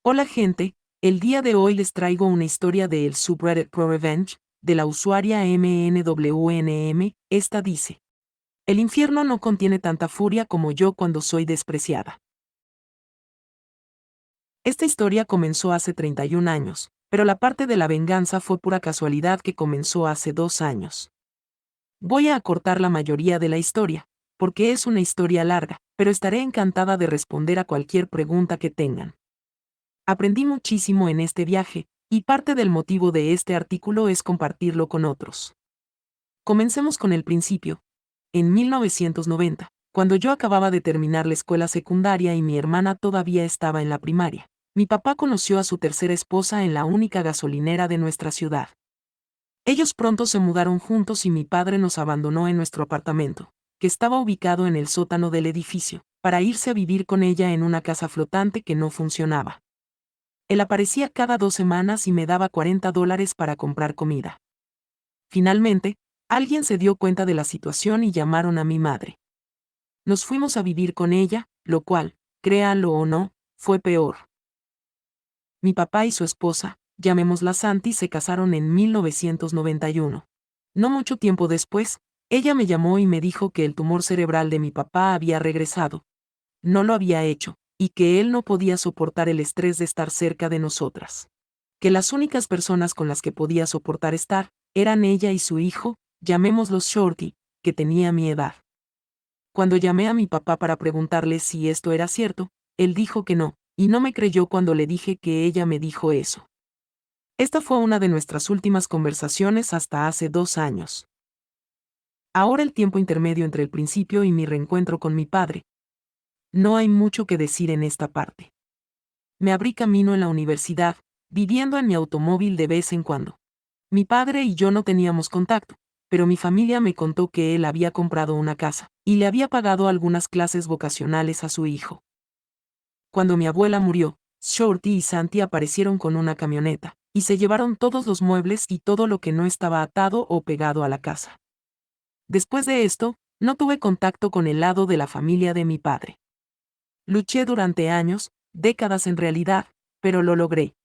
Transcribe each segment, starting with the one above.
Hola gente, el día de hoy les traigo una historia del subreddit ProRevenge, de la usuaria MNWNM. Esta dice: el infierno no contiene tanta furia como yo cuando soy despreciada. Esta historia comenzó hace 31 años, pero la parte de la venganza fue pura casualidad que comenzó hace 2 años. Voy a acortar la mayoría de la historia, porque es una historia larga, pero estaré encantada de responder a cualquier pregunta que tengan. Aprendí muchísimo en este viaje, y parte del motivo de este artículo es compartirlo con otros. Comencemos con el principio. En 1990, cuando yo acababa de terminar la escuela secundaria y mi hermana todavía estaba en la primaria, mi papá conoció a su tercera esposa en la única gasolinera de nuestra ciudad. Ellos pronto se mudaron juntos y mi padre nos abandonó en nuestro apartamento, que estaba ubicado en el sótano del edificio, para irse a vivir con ella en una casa flotante que no funcionaba. Él aparecía cada 2 semanas y me daba $40 para comprar comida. Finalmente, alguien se dio cuenta de la situación y llamaron a mi madre. Nos fuimos a vivir con ella, lo cual, créanlo o no, fue peor. Mi papá y su esposa, llamémosla Santi, se casaron en 1991. No mucho tiempo después, ella me llamó y me dijo que el tumor cerebral de mi papá había regresado. No lo había hecho, y que él no podía soportar el estrés de estar cerca de nosotras. Que las únicas personas con las que podía soportar estar, eran ella y su hijo, llamémoslo Shorty, que tenía mi edad. Cuando llamé a mi papá para preguntarle si esto era cierto, él dijo que no, y no me creyó cuando le dije que ella me dijo eso. Esta fue una de nuestras últimas conversaciones hasta hace 2 años. Ahora el tiempo intermedio entre el principio y mi reencuentro con mi padre. No hay mucho que decir en esta parte. Me abrí camino en la universidad, viviendo en mi automóvil de vez en cuando. Mi padre y yo no teníamos contacto, pero mi familia me contó que él había comprado una casa, y le había pagado algunas clases vocacionales a su hijo. Cuando mi abuela murió, Shorty y Santi aparecieron con una camioneta, y se llevaron todos los muebles y todo lo que no estaba atado o pegado a la casa. Después de esto, no tuve contacto con el lado de la familia de mi padre. Luché durante años, décadas en realidad, pero lo logré.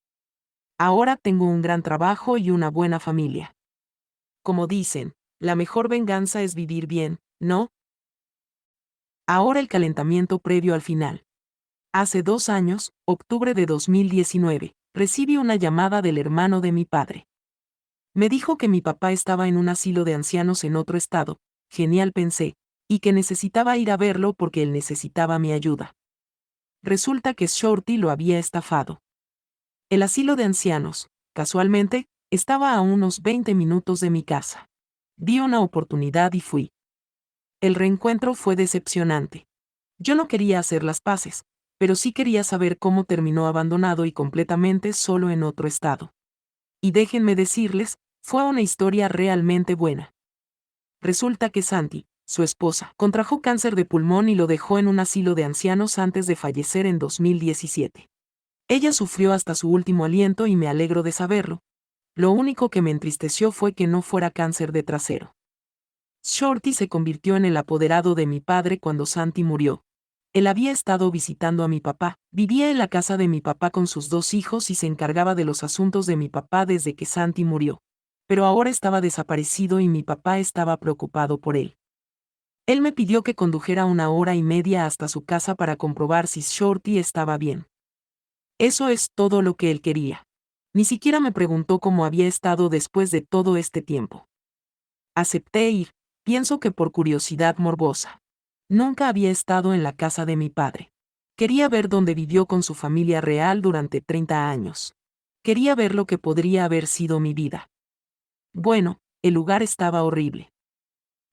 Ahora tengo un gran trabajo y una buena familia. Como dicen, la mejor venganza es vivir bien, ¿no? Ahora el calentamiento previo al final. Hace 2 años, octubre de 2019, recibí una llamada del hermano de mi padre. Me dijo que mi papá estaba en un asilo de ancianos en otro estado, genial pensé, y que necesitaba ir a verlo porque él necesitaba mi ayuda. Resulta que Shorty lo había estafado. El asilo de ancianos, casualmente, estaba a unos 20 minutos de mi casa. Vi una oportunidad y fui. El reencuentro fue decepcionante. Yo no quería hacer las paces, pero sí quería saber cómo terminó abandonado y completamente solo en otro estado. Y déjenme decirles, fue una historia realmente buena. Resulta que Santi, su esposa, contrajo cáncer de pulmón y lo dejó en un asilo de ancianos antes de fallecer en 2017. Ella sufrió hasta su último aliento y me alegro de saberlo. Lo único que me entristeció fue que no fuera cáncer de trasero. Shorty se convirtió en el apoderado de mi padre cuando Santi murió. Él había estado visitando a mi papá, vivía en la casa de mi papá con sus 2 hijos y se encargaba de los asuntos de mi papá desde que Santi murió. Pero ahora estaba desaparecido y mi papá estaba preocupado por él. Él me pidió que condujera 1 hora y media hasta su casa para comprobar si Shorty estaba bien. Eso es todo lo que él quería. Ni siquiera me preguntó cómo había estado después de todo este tiempo. Acepté ir, pienso que por curiosidad morbosa. Nunca había estado en la casa de mi padre. Quería ver dónde vivió con su familia real durante 30 años. Quería ver lo que podría haber sido mi vida. Bueno, el lugar estaba horrible.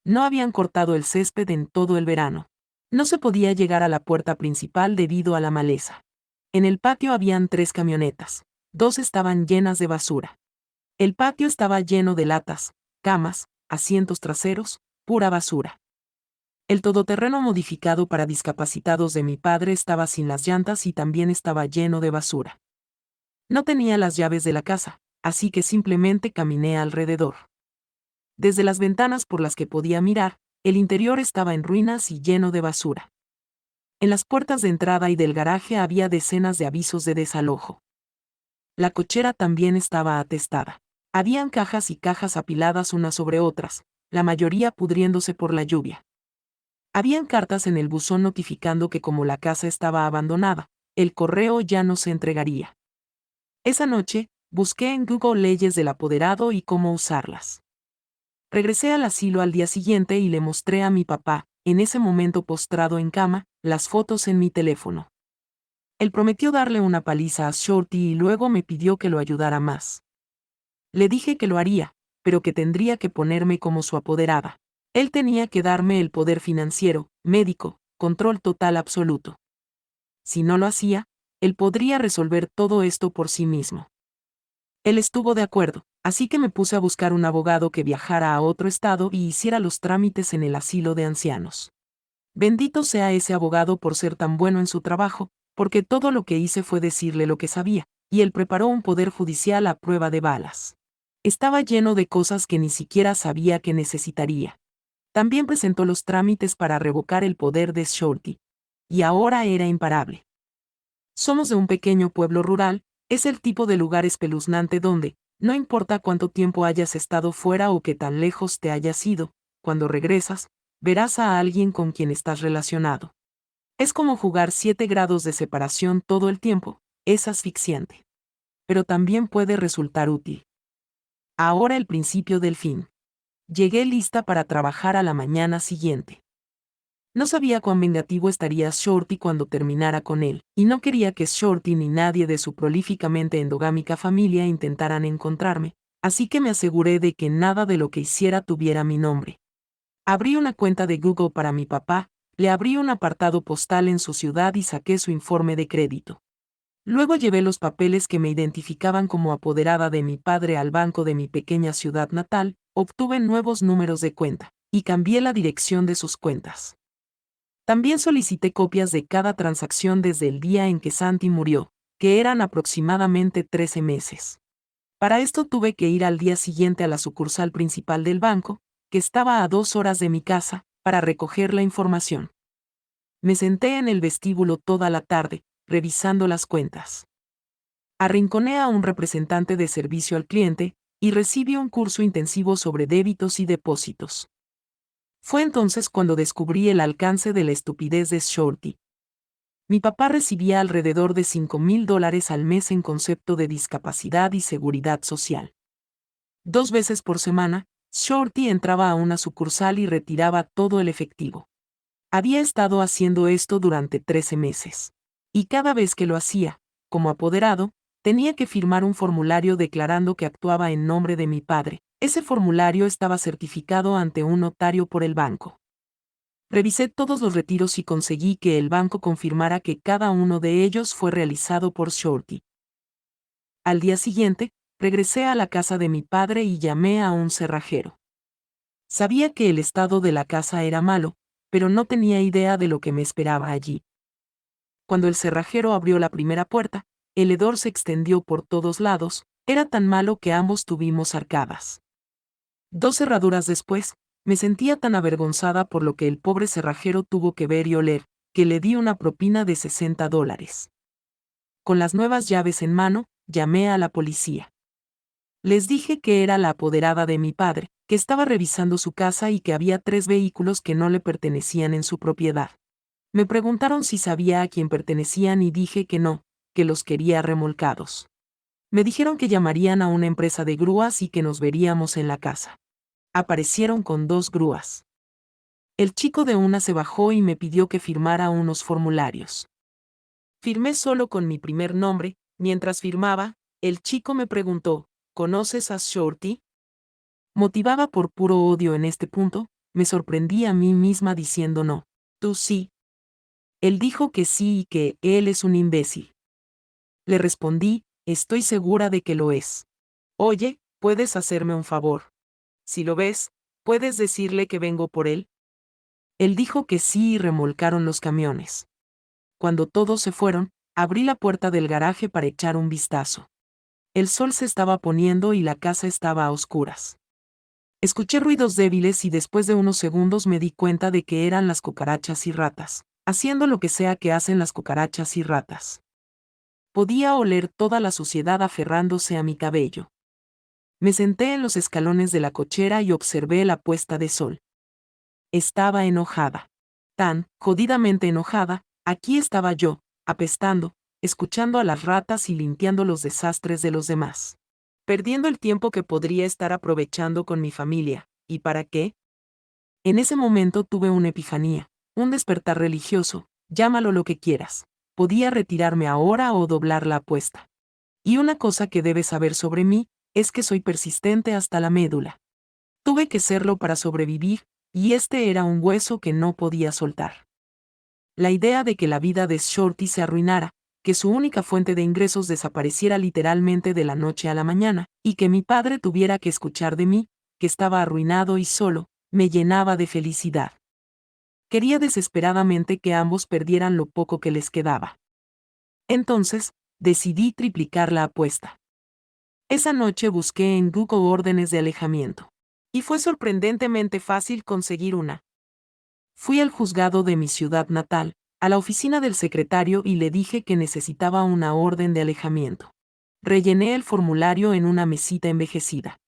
No habían cortado el césped en todo el verano. No se podía llegar a la puerta principal debido a la maleza. En el patio habían 3 camionetas. 2 estaban llenas de basura. El patio estaba lleno de latas, camas, asientos traseros, pura basura. El todoterreno modificado para discapacitados de mi padre estaba sin las llantas y también estaba lleno de basura. No tenía las llaves de la casa, así que simplemente caminé alrededor. Desde las ventanas por las que podía mirar, el interior estaba en ruinas y lleno de basura. En las puertas de entrada y del garaje había decenas de avisos de desalojo. La cochera también estaba atestada. Habían cajas y cajas apiladas unas sobre otras, la mayoría pudriéndose por la lluvia. Habían cartas en el buzón notificando que como la casa estaba abandonada, el correo ya no se entregaría. Esa noche, busqué en Google leyes del apoderado y cómo usarlas. Regresé al asilo al día siguiente y le mostré a mi papá, en ese momento postrado en cama, las fotos en mi teléfono. Él prometió darle una paliza a Shorty y luego me pidió que lo ayudara más. Le dije que lo haría, pero que tendría que ponerme como su apoderada. Él tenía que darme el poder financiero, médico, control total absoluto. Si no lo hacía, él podría resolver todo esto por sí mismo. Él estuvo de acuerdo, así que me puse a buscar un abogado que viajara a otro estado y hiciera los trámites en el asilo de ancianos. Bendito sea ese abogado por ser tan bueno en su trabajo, porque todo lo que hice fue decirle lo que sabía, y él preparó un poder judicial a prueba de balas. Estaba lleno de cosas que ni siquiera sabía que necesitaría. También presentó los trámites para revocar el poder de Shorty. Y ahora era imparable. Somos de un pequeño pueblo rural, es el tipo de lugar espeluznante donde, no importa cuánto tiempo hayas estado fuera o qué tan lejos te hayas ido, cuando regresas, verás a alguien con quien estás relacionado. Es como jugar 7 grados de separación todo el tiempo, es asfixiante. Pero también puede resultar útil. Ahora el principio del fin. Llegué lista para trabajar a la mañana siguiente. No sabía cuán vengativo estaría Shorty cuando terminara con él, y no quería que Shorty ni nadie de su prolíficamente endogámica familia intentaran encontrarme, así que me aseguré de que nada de lo que hiciera tuviera mi nombre. Abrí una cuenta de Google para mi papá, le abrí un apartado postal en su ciudad y saqué su informe de crédito. Luego llevé los papeles que me identificaban como apoderada de mi padre al banco de mi pequeña ciudad natal, obtuve nuevos números de cuenta, y cambié la dirección de sus cuentas. También solicité copias de cada transacción desde el día en que Santi murió, que eran aproximadamente 13 meses. Para esto tuve que ir al día siguiente a la sucursal principal del banco, que estaba a 2 horas de mi casa, para recoger la información. Me senté en el vestíbulo toda la tarde, revisando las cuentas. Arrinconé a un representante de servicio al cliente, y recibí un curso intensivo sobre débitos y depósitos. Fue entonces cuando descubrí el alcance de la estupidez de Shorty. Mi papá recibía alrededor de $5,000 al mes en concepto de discapacidad y seguridad social. 2 veces por semana, Shorty entraba a una sucursal y retiraba todo el efectivo. Había estado haciendo esto durante 13 meses. Y cada vez que lo hacía, como apoderado, tenía que firmar un formulario declarando que actuaba en nombre de mi padre. Ese formulario estaba certificado ante un notario por el banco. Revisé todos los retiros y conseguí que el banco confirmara que cada uno de ellos fue realizado por Shorty. Al día siguiente, regresé a la casa de mi padre y llamé a un cerrajero. Sabía que el estado de la casa era malo, pero no tenía idea de lo que me esperaba allí. Cuando el cerrajero abrió la primera puerta, el hedor se extendió por todos lados, era tan malo que ambos tuvimos arcadas. 2 cerraduras después, me sentía tan avergonzada por lo que el pobre cerrajero tuvo que ver y oler, que le di una propina de $60. Con las nuevas llaves en mano, llamé a la policía. Les dije que era la apoderada de mi padre, que estaba revisando su casa y que había 3 vehículos que no le pertenecían en su propiedad. Me preguntaron si sabía a quién pertenecían y dije que no, que los quería remolcados. Me dijeron que llamarían a una empresa de grúas y que nos veríamos en la casa. Aparecieron con 2 grúas. El chico de una se bajó y me pidió que firmara unos formularios. Firmé solo con mi primer nombre. Mientras firmaba, el chico me preguntó, ¿conoces a Shorty? Motivada por puro odio en este punto, me sorprendí a mí misma diciendo no. Tú sí. Él dijo que sí y que él es un imbécil. Le respondí, estoy segura de que lo es. Oye, ¿puedes hacerme un favor? Si lo ves, ¿puedes decirle que vengo por él? Él dijo que sí y remolcaron los camiones. Cuando todos se fueron, abrí la puerta del garaje para echar un vistazo. El sol se estaba poniendo y la casa estaba a oscuras. Escuché ruidos débiles y después de unos segundos me di cuenta de que eran las cucarachas y ratas, haciendo lo que sea que hacen las cucarachas y ratas. Podía oler toda la suciedad aferrándose a mi cabello. Me senté en los escalones de la cochera y observé la puesta de sol. Estaba enojada. Tan jodidamente enojada, aquí estaba yo, apestando, escuchando a las ratas y limpiando los desastres de los demás. Perdiendo el tiempo que podría estar aprovechando con mi familia. ¿Y para qué? En ese momento tuve una epifanía, un despertar religioso, llámalo lo que quieras. Podía retirarme ahora o doblar la apuesta. Y una cosa que debes saber sobre mí, es que soy persistente hasta la médula. Tuve que serlo para sobrevivir, y este era un hueso que no podía soltar. La idea de que la vida de Shorty se arruinara, que su única fuente de ingresos desapareciera literalmente de la noche a la mañana, y que mi padre tuviera que escuchar de mí, que estaba arruinado y solo, me llenaba de felicidad. Quería desesperadamente que ambos perdieran lo poco que les quedaba. Entonces, decidí triplicar la apuesta. Esa noche busqué en Google órdenes de alejamiento. Y fue sorprendentemente fácil conseguir una. Fui al juzgado de mi ciudad natal, a la oficina del secretario y le dije que necesitaba una orden de alejamiento. Rellené el formulario en una mesita envejecida.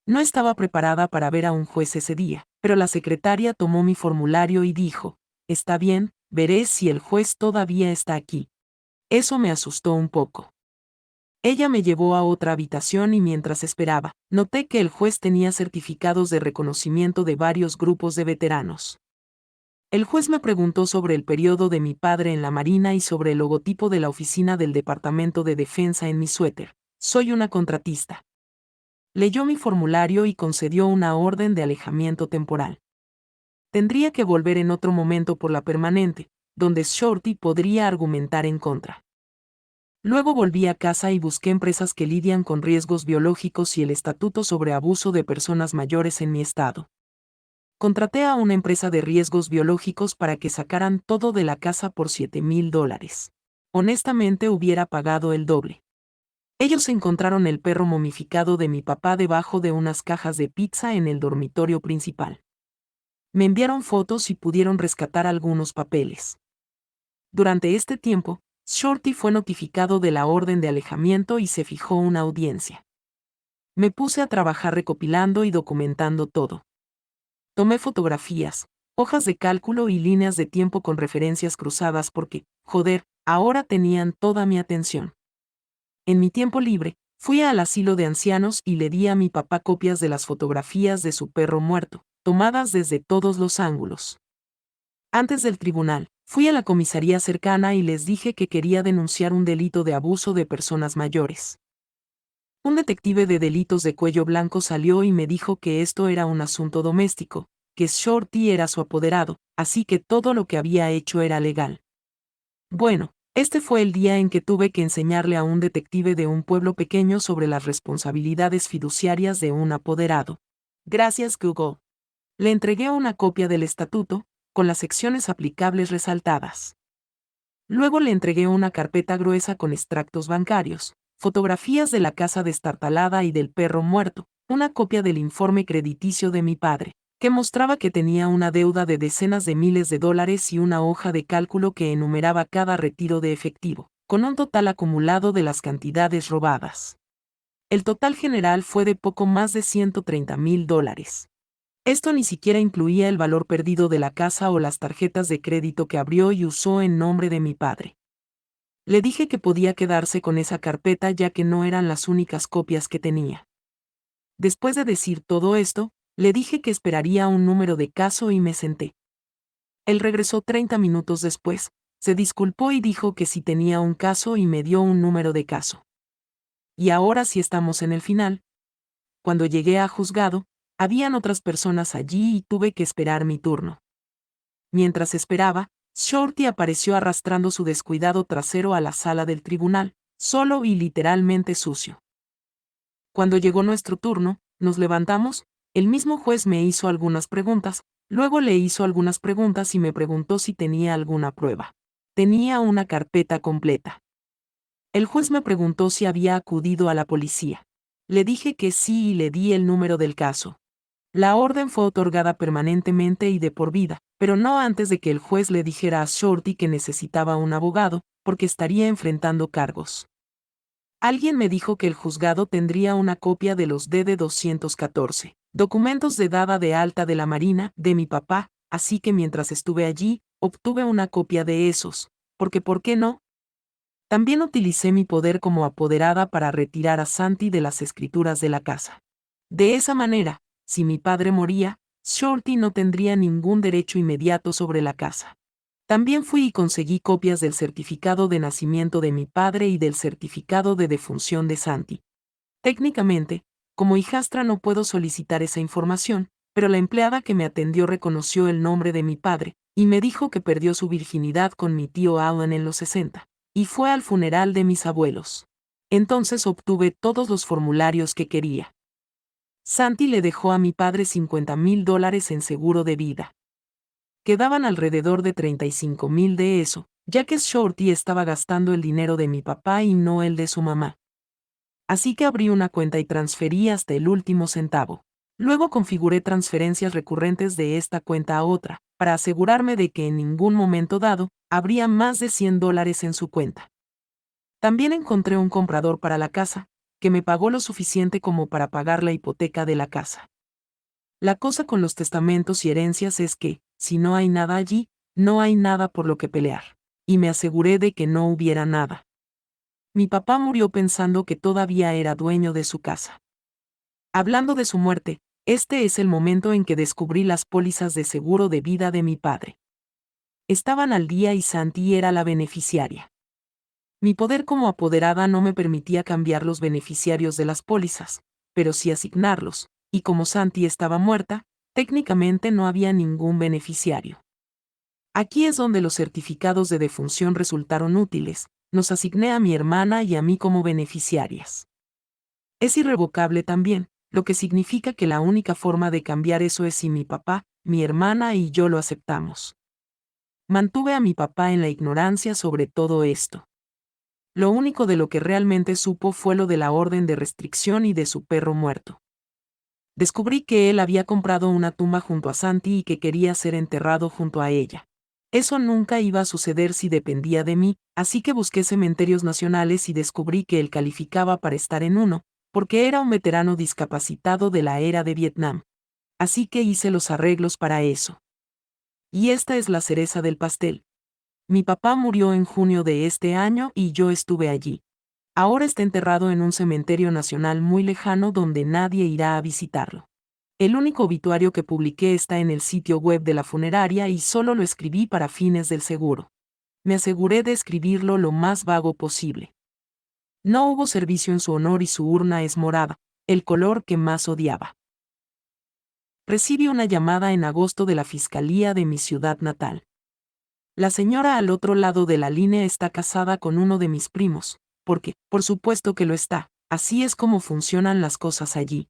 No estaba preparada para ver a un juez ese día, pero la secretaria tomó mi formulario y dijo, «Está bien, veré si el juez todavía está aquí». Eso me asustó un poco. Ella me llevó a otra habitación y mientras esperaba, noté que el juez tenía certificados de reconocimiento de varios grupos de veteranos. El juez me preguntó sobre el periodo de mi padre en la Marina y sobre el logotipo de la oficina del Departamento de Defensa en mi suéter. Soy una contratista. Leyó mi formulario y concedió una orden de alejamiento temporal. Tendría que volver en otro momento por la permanente, donde Shorty podría argumentar en contra. Luego volví a casa y busqué empresas que lidian con riesgos biológicos y el estatuto sobre abuso de personas mayores en mi estado. Contraté a una empresa de riesgos biológicos para que sacaran todo de la casa por $7,000. Honestamente hubiera pagado el doble. Ellos encontraron el perro momificado de mi papá debajo de unas cajas de pizza en el dormitorio principal. Me enviaron fotos y pudieron rescatar algunos papeles. Durante este tiempo, Shorty fue notificado de la orden de alejamiento y se fijó una audiencia. Me puse a trabajar recopilando y documentando todo. Tomé fotografías, hojas de cálculo y líneas de tiempo con referencias cruzadas porque, joder, ahora tenían toda mi atención. En mi tiempo libre, fui al asilo de ancianos y le di a mi papá copias de las fotografías de su perro muerto, tomadas desde todos los ángulos. Antes del tribunal, fui a la comisaría cercana y les dije que quería denunciar un delito de abuso de personas mayores. Un detective de delitos de cuello blanco salió y me dijo que esto era un asunto doméstico, que Shorty era su apoderado, así que todo lo que había hecho era legal. Bueno, este fue el día en que tuve que enseñarle a un detective de un pueblo pequeño sobre las responsabilidades fiduciarias de un apoderado. Gracias, Google. Le entregué una copia del estatuto, con las secciones aplicables resaltadas. Luego le entregué una carpeta gruesa con extractos bancarios, fotografías de la casa destartalada y del perro muerto, una copia del informe crediticio de mi padre, que mostraba que tenía una deuda de decenas de miles de dólares y una hoja de cálculo que enumeraba cada retiro de efectivo, con un total acumulado de las cantidades robadas. El total general fue de poco más de $130,000. Esto ni siquiera incluía el valor perdido de la casa o las tarjetas de crédito que abrió y usó en nombre de mi padre. Le dije que podía quedarse con esa carpeta ya que no eran las únicas copias que tenía. Después de decir todo esto, le dije que esperaría un número de caso y me senté. Él regresó 30 minutos después, se disculpó y dijo que si tenía un caso y me dio un número de caso. Y ahora sí estamos en el final. Cuando llegué a juzgado, habían otras personas allí y tuve que esperar mi turno. Mientras esperaba, Shorty apareció arrastrando su descuidado trasero a la sala del tribunal, solo y literalmente sucio. Cuando llegó nuestro turno, nos levantamos, el mismo juez me hizo algunas preguntas, luego le hizo algunas preguntas y me preguntó si tenía alguna prueba. Tenía una carpeta completa. El juez me preguntó si había acudido a la policía. Le dije que sí y le di el número del caso. La orden fue otorgada permanentemente y de por vida, pero no antes de que el juez le dijera a Shorty que necesitaba un abogado, porque estaría enfrentando cargos. Alguien me dijo que el juzgado tendría una copia de los DD-214, documentos de dada de alta de la Marina, de mi papá, así que mientras estuve allí, obtuve una copia de esos, porque ¿por qué no? También utilicé mi poder como apoderada para retirar a Santi de las escrituras de la casa. De esa manera, si mi padre moría, Shorty no tendría ningún derecho inmediato sobre la casa. También fui y conseguí copias del certificado de nacimiento de mi padre y del certificado de defunción de Santi. Técnicamente, como hijastra no puedo solicitar esa información, pero la empleada que me atendió reconoció el nombre de mi padre, y me dijo que perdió su virginidad con mi tío Alan en los 60, y fue al funeral de mis abuelos. Entonces obtuve todos los formularios que quería. Santi le dejó a mi padre $50,000 en seguro de vida. Quedaban alrededor de 35,000 de eso, ya que Shorty estaba gastando el dinero de mi papá y no el de su mamá. Así que abrí una cuenta y transferí hasta el último centavo. Luego configuré transferencias recurrentes de esta cuenta a otra, para asegurarme de que en ningún momento dado, habría más de $100 en su cuenta. También encontré un comprador para la casa, que me pagó lo suficiente como para pagar la hipoteca de la casa. La cosa con los testamentos y herencias es que, si no hay nada allí, no hay nada por lo que pelear. Y me aseguré de que no hubiera nada. Mi papá murió pensando que todavía era dueño de su casa. Hablando de su muerte, este es el momento en que descubrí las pólizas de seguro de vida de mi padre. Estaban al día y Santi era la beneficiaria. Mi poder como apoderada no me permitía cambiar los beneficiarios de las pólizas, pero sí asignarlos, y como Santi estaba muerta, técnicamente no había ningún beneficiario. Aquí es donde los certificados de defunción resultaron útiles, nos asigné a mi hermana y a mí como beneficiarias. Es irrevocable también, lo que significa que la única forma de cambiar eso es si mi papá, mi hermana y yo lo aceptamos. Mantuve a mi papá en la ignorancia sobre todo esto. Lo único de lo que realmente supo fue lo de la orden de restricción y de su perro muerto. Descubrí que él había comprado una tumba junto a Santi y que quería ser enterrado junto a ella. Eso nunca iba a suceder si dependía de mí, así que busqué cementerios nacionales y descubrí que él calificaba para estar en uno, porque era un veterano discapacitado de la era de Vietnam. Así que hice los arreglos para eso. Y esta es la cereza del pastel. Mi papá murió en junio de este año y yo estuve allí. Ahora está enterrado en un cementerio nacional muy lejano donde nadie irá a visitarlo. El único obituario que publiqué está en el sitio web de la funeraria y solo lo escribí para fines del seguro. Me aseguré de escribirlo lo más vago posible. No hubo servicio en su honor y su urna es morada, el color que más odiaba. Recibí una llamada en agosto de la fiscalía de mi ciudad natal. La señora al otro lado de la línea está casada con uno de mis primos, porque, por supuesto que lo está, así es como funcionan las cosas allí.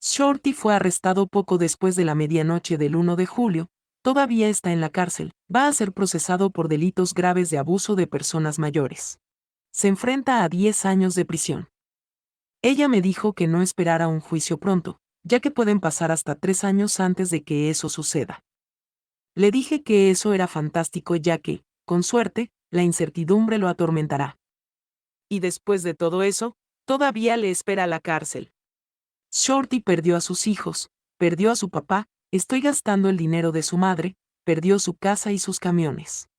Shorty fue arrestado poco después de la medianoche del 1 de julio, todavía está en la cárcel, va a ser procesado por delitos graves de abuso de personas mayores. Se enfrenta a 10 años de prisión. Ella me dijo que no esperara un juicio pronto, ya que pueden pasar hasta 3 años antes de que eso suceda. Le dije que eso era fantástico ya que, con suerte, la incertidumbre lo atormentará. Y después de todo eso, todavía le espera la cárcel. Shorty perdió a sus hijos, perdió a su papá, estoy gastando el dinero de su madre, perdió su casa y sus camiones.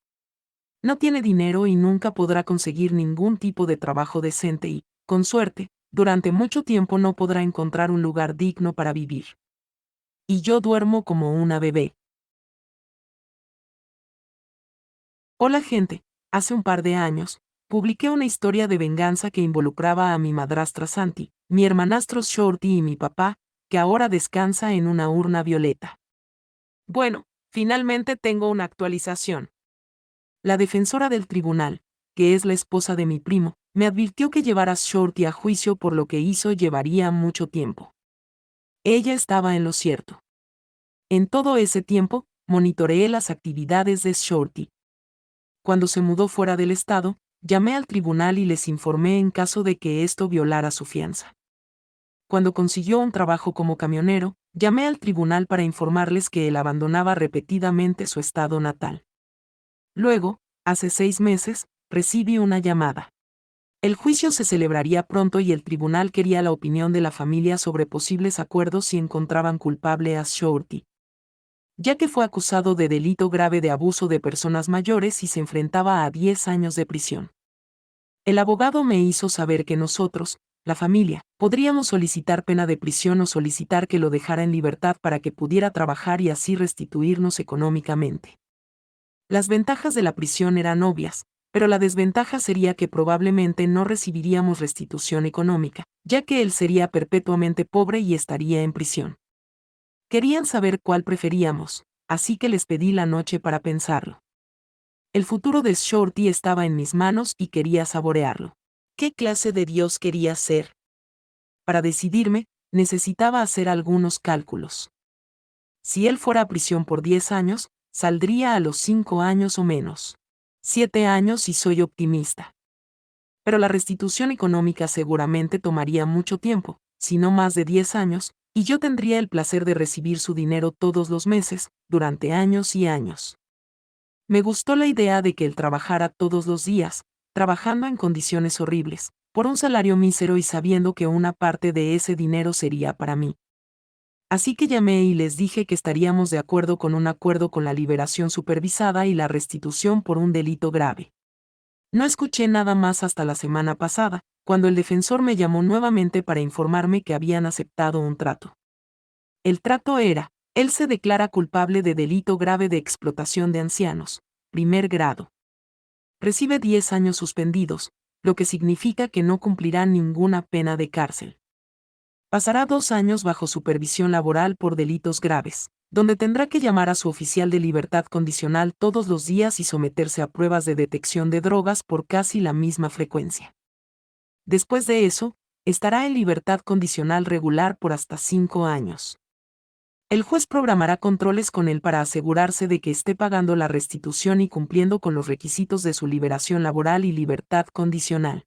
No tiene dinero y nunca podrá conseguir ningún tipo de trabajo decente y, con suerte, durante mucho tiempo no podrá encontrar un lugar digno para vivir. Y yo duermo como una bebé. Hola gente, hace un par de años, publiqué una historia de venganza que involucraba a mi madrastra Santi, mi hermanastro Shorty y mi papá, que ahora descansa en una urna violeta. Bueno, finalmente tengo una actualización. La defensora del tribunal, que es la esposa de mi primo, me advirtió que llevar a Shorty a juicio por lo que hizo llevaría mucho tiempo. Ella estaba en lo cierto. En todo ese tiempo, monitoreé las actividades de Shorty. Cuando se mudó fuera del estado, llamé al tribunal y les informé en caso de que esto violara su fianza. Cuando consiguió un trabajo como camionero, Llamé al tribunal para informarles que él abandonaba repetidamente su estado natal. Luego, hace 6 meses, recibí una llamada. El juicio se celebraría pronto y el tribunal quería la opinión de la familia sobre posibles acuerdos si encontraban culpable a Shorty, ya que fue acusado de delito grave de abuso de personas mayores y se enfrentaba a 10 años de prisión. El abogado me hizo saber que nosotros, la familia, podríamos solicitar pena de prisión o solicitar que lo dejara en libertad para que pudiera trabajar y así restituirnos económicamente. Las ventajas de la prisión eran obvias, pero la desventaja sería que probablemente no recibiríamos restitución económica, ya que él sería perpetuamente pobre y estaría en prisión. Querían saber cuál preferíamos, así que les pedí la noche para pensarlo. El futuro de Shorty estaba en mis manos y quería saborearlo. ¿Qué clase de Dios quería ser? Para decidirme, necesitaba hacer algunos cálculos. Si él fuera a prisión por 10 años, saldría a los 5 años o menos. 7 años y soy optimista. Pero la restitución económica seguramente tomaría mucho tiempo, si no más de 10 años, y yo tendría el placer de recibir su dinero todos los meses, durante años y años. Me gustó la idea de que él trabajara todos los días, trabajando en condiciones horribles, por un salario mísero y sabiendo que una parte de ese dinero sería para mí. Así que llamé y les dije que estaríamos de acuerdo con un acuerdo con la liberación supervisada y la restitución por un delito grave. No escuché nada más hasta la semana pasada, cuando el defensor me llamó nuevamente para informarme que habían aceptado un trato. El trato era: él se declara culpable de delito grave de explotación de ancianos, primer grado. Recibe 10 años suspendidos, lo que significa que no cumplirá ninguna pena de cárcel. Pasará 2 años bajo supervisión laboral por delitos graves, donde tendrá que llamar a su oficial de libertad condicional todos los días y someterse a pruebas de detección de drogas por casi la misma frecuencia. Después de eso, estará en libertad condicional regular por hasta 5 años. El juez programará controles con él para asegurarse de que esté pagando la restitución y cumpliendo con los requisitos de su liberación laboral y libertad condicional.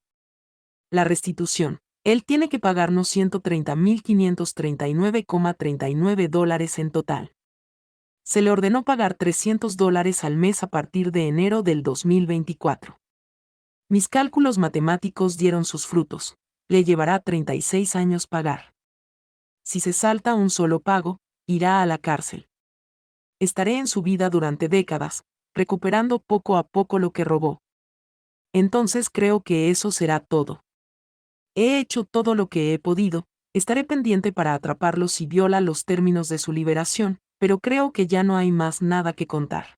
La restitución. Él tiene que pagarnos $130.539,39 en total. Se le ordenó pagar $300 al mes a partir de enero del 2024. Mis cálculos matemáticos dieron sus frutos. Le llevará 36 años pagar. Si se salta un solo pago, irá a la cárcel. Estaré en su vida durante décadas, recuperando poco a poco lo que robó. Entonces creo que eso será todo. He hecho todo lo que he podido, estaré pendiente para atraparlo si viola los términos de su liberación, pero creo que ya no hay más nada que contar.